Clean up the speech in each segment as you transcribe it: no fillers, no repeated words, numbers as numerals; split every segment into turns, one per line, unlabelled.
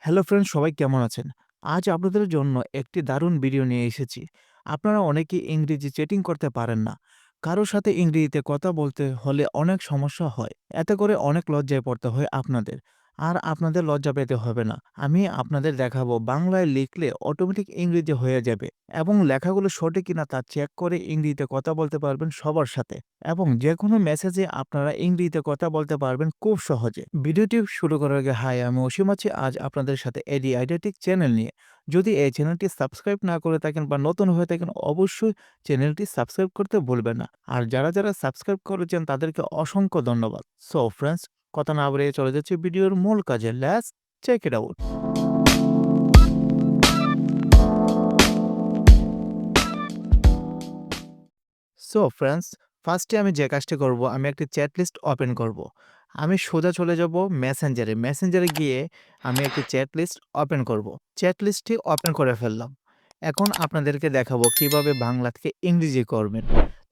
Hello friends, সবাই কেমন আছেন? আজ আপনাদের জন্য একটি দারুণ ভিডিও নিয়ে এসেছি। আপনারা অনেকেই ইংরেজি চ্যাটিং করতে পারেন না। কারো সাথে ইংরেজিতে কথা বলতে হলে অনেক সমস্যা হয়। এতে করে অনেক লজ্জায় পড়তে হয় আপনাদের। আর আপনাদের লজ্জা পেতে হবে না। আমি আপনাদের দেখাবো বাংলায় লিখলে অটোমেটিক ইংরেজি হয়ে যাবে এবং লেখাগুলো সঠিক কিনা তা চেক করে ইংরেজিতে কথা বলতে পারবেন সবার সাথে। এবং যেকোনো মেসেজে আপনারা ইংরেজিতে কথা বলতে পারবেন খুব সহজে। ভিডিওটি শুরু করার আগে হাই, আমি অসীম আছি আজ আপনাদের সাথে এডি আইডিয়াটিক চ্যানেল নিয়ে। যদি এই চ্যানেলটি সাবস্ক্রাইব না করে থাকেন বা নতুন হয়ে থাকেন, অবশ্যই চ্যানেলটি সাবস্ক্রাইব করতে ভুলবেন না। আর যারা সাবস্ক্রাইব করেছেন তাদেরকে অসংখ্য ধন্যবাদ। সো ফ্রেন্ডস, কথা না বাড়িয়ে চলে যাচ্ছে ভিডিওর মূল কাজে। Let's check it out. So friends, ফার্স্টে আমি যে কাজটি করব, আমি একটি চ্যাট লিস্ট ওপেন করব। আমি সোজা চলে যাব মেসেঞ্জারে গিয়ে আমি একটি চ্যাট লিস্ট ওপেন করব। চ্যাট লিস্টটি ওপেন করে ফেললাম। এখন আপনাদেরকে দেখাবো কিভাবে বাংলা থেকে ইংরেজি করবেন।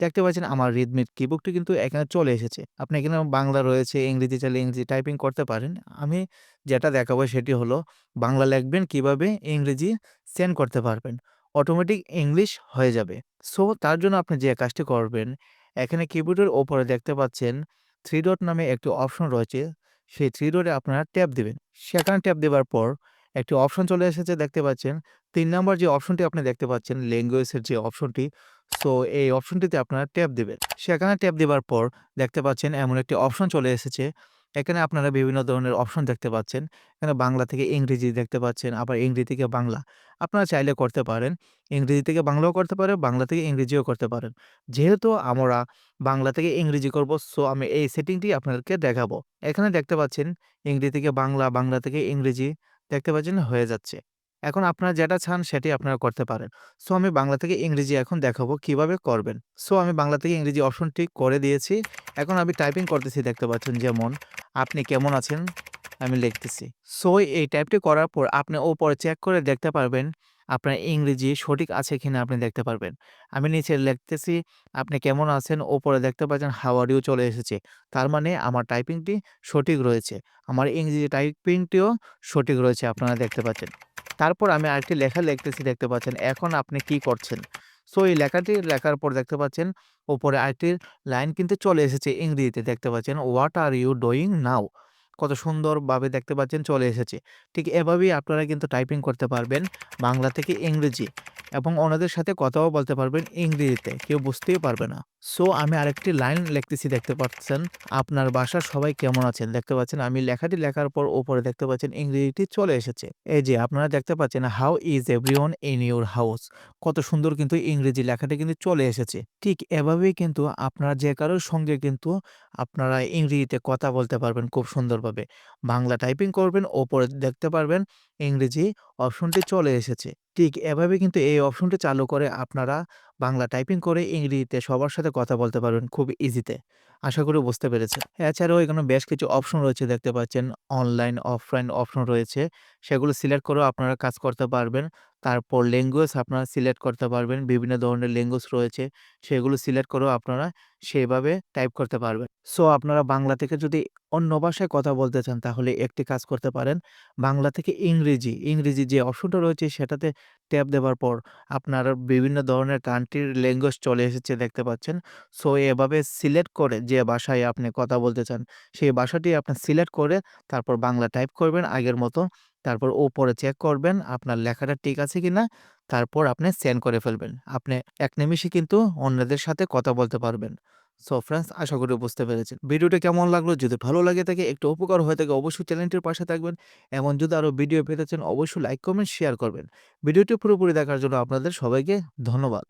দেখতে পাচ্ছেন আমার রিদমিট কিবোর্ডটি কিন্তু এখানে চলে এসেছে। আপনি এখানে বাংলা রয়েছে, ইংরেজি চাইলে ইংরেজি টাইপিং করতে পারেন। আমি যেটা দেখাবো সেটি হলো বাংলা লিখবেন কিভাবে ইংরেজি সেন্ড করতে পারবেন। অটোমেটিক ইংলিশ হয়ে যাবে। সো তার জন্য আপনি যে কাজটি করবেন, এখানে কিবোর্ডের ওপরে দেখতে পাচ্ছেন 3 ডট নামে একটি অপশন রয়েছে। সেই 3 ডটে আপনারা ট্যাপ দিবেন। সেখানে ট্যাপ দেওয়ার পর একটি অপশন চলে এসেছে দেখতে পাচ্ছেন। ৩ নাম্বার যে অপশনটি আপনি দেখতে পাচ্ছেন, ল্যাঙ্গুয়েজের যে অপশনটি, সো এই অপশনটিতে আপনারা ট্যাপ দিবেন। সেখানে ট্যাপ দেওয়ার পর দেখতে পাচ্ছেন এমন একটি অপশন চলে এসেছে। এখানে আপনারা বিভিন্ন ধরনের অপশন দেখতে পাচ্ছেন। এখানে বাংলা থেকে ইংরেজি দেখতে পাচ্ছেন, আবার ইংরেজি থেকে বাংলা। আপনারা চাইলে করতে পারেন। ইংরেজি থেকে বাংলাও করতে পারেন, বাংলা থেকে ইংরেজিও করতে পারেন। যেহেতু আমরা বাংলা থেকে ইংরেজি করব, সো আমি এই সেটিংটি আপনাদেরকে দেখাবো। এখানে দেখতে পাচ্ছেন ইংরেজি থেকে বাংলা, বাংলা থেকে ইংরেজি দেখতে পাচ্ছেন হয়ে যাচ্ছে। এখন আপনারা যেটা চান সেটি আপনারা করতে পারেন। সো আমি বাংলা থেকে ইংরেজি এখন দেখাবো কিভাবে করবেন। সো আমি বাংলা থেকে ইংরেজি অপশনটি করে দিয়েছি। এখন আমি টাইপিং করতেছি দেখতে পাচ্ছেন, যেমন আপনি কেমন আছেন? আমি লিখতেছি। সো এই টাইপটি করার পর আপনি ওপরে চেক করে দেখতে পারবেন আপনার ইংরেজি সঠিক আছে কিনা আপনি দেখতে পারবেন। আমি নিচে লিখতেছি, আপনি কেমন আছেন? ওপরে দেখতে পাচ্ছেন হাউ আর ইউ চলে এসেছে। তার মানে আমার টাইপিংটি সঠিক রয়েছে। আমার ইংরেজি টাইপিংটিও সঠিক রয়েছে, আপনারা দেখতে পাচ্ছেন। তারপর আমি আরেকটি লেখা লিখতেছি দেখতে পাচ্ছেন। এখন আপনি কি করছেন? সো এই লেখাটি লেখার পর দেখতে পাচ্ছেন উপরে আরেকটি লাইন কিন্তু চলে এসেছে ইংরেজিতে দেখতে পাচ্ছেন। What are you doing now? কত সুন্দরভাবে দেখতে পাচ্ছেন চলে এসেছে। ঠিক এভাবেই আপনারা কিন্তু টাইপিং করতে পারবেন বাংলা থেকে ইংরেজি, এবং অন্যদের সাথে কথাও বলতে পারবেন ইংরেজিতে। কেউ বুঝতেই পারবে না। সো আমি আরেকটি লাইন লিখতেছি দেখতে পাচ্ছেন। আপনার বাসার সবাই কেমন আছেন? দেখতে পাচ্ছেন আমি লেখাটি লেখার পর উপরে দেখতে পাচ্ছেন ইংরেজিটি চলে এসেছে। এই যে আপনারা দেখতে পাচ্ছেন how is everyone in your house? কত সুন্দর কিন্তু ইংরেজি লেখাটি কিন্তু চলে এসেছে। ঠিক এভাবেই কিন্তু আপনারা যে কারোর সঙ্গে কিন্তু আপনারা ইংরেজিতে কথা বলতে পারবেন খুব সুন্দরভাবে। বাংলা টাইপিং করবেন, ওপরে দেখতে পারবেন ইংরেজি অপশনটি চলে এসেছে। ঠিক এভাবে কিন্তু এই অপশনটি চালু করে আপনারা বাংলা টাইপিং করে ইংরেজিতে সবার সাথে কথা বলতে পারবেন খুব ইজিতে। আশা করি বুঝতে পেরেছেন। এছাড়াও এখানে বেশ কিছু অপশন রয়েছে দেখতে পাচ্ছেন। অনলাইন, অফলাইন অপশন রয়েছে। সেগুলো সিলেক্ট করেও আপনারা কাজ করতে পারবেন। তারপর ল্যাঙ্গুয়েজ আপনারা সিলেক্ট করতে পারবেন। বিভিন্ন ধরনের ল্যাঙ্গুয়েজ রয়েছে। সেগুলো সিলেক্ট করেও আপনারা সেভাবে টাইপ করতে পারবেন। সো আপনারা বাংলা থেকে যদি অন্য ভাষায় কথা বলতে চান তাহলে একটি কাজ করতে পারেন। বাংলা থেকে ইংরেজি যে অপশনটা রয়েছে সেটাতে ট্যাপ দেওয়ার পর আপনার বিভিন্ন ধরনের কান্ট্রির ল্যাঙ্গুয়েজ চলে এসেছে দেখতে পাচ্ছেন। সো এভাবে সিলেক্ট করে যে ভাষায় আপনি কথা বলতে চান সেই ভাষাটি আপনি সিলেক্ট করে তারপর বাংলা টাইপ করবেন আগের মতো। তারপর উপরে চেক করবেন আপনার লেখাটা ঠিক আছে কিনা। তারপর আপনি সেন্ড করে ফেলবেন। আপনি এক নিমেষে কিন্তু অন্যদের সাথে কথা বলতে পারবেন। সো ফ্রেন্ডস, আশা করি বুঝতে পেরেছেন। ভিডিওটি কেমন লাগলো? যদি ভালো লাগে থাকে, একটু উপকার হয়ে থাকে, অবশ্যই চ্যানেলটির পাশে থাকবেন। এমন যদি আরো ভিডিও পেতে চান অবশ্যই লাইক, কমেন্ট, শেয়ার করবেন। ভিডিওটি পুরোপুরি দেখার জন্য আপনাদের সবাইকে ধন্যবাদ।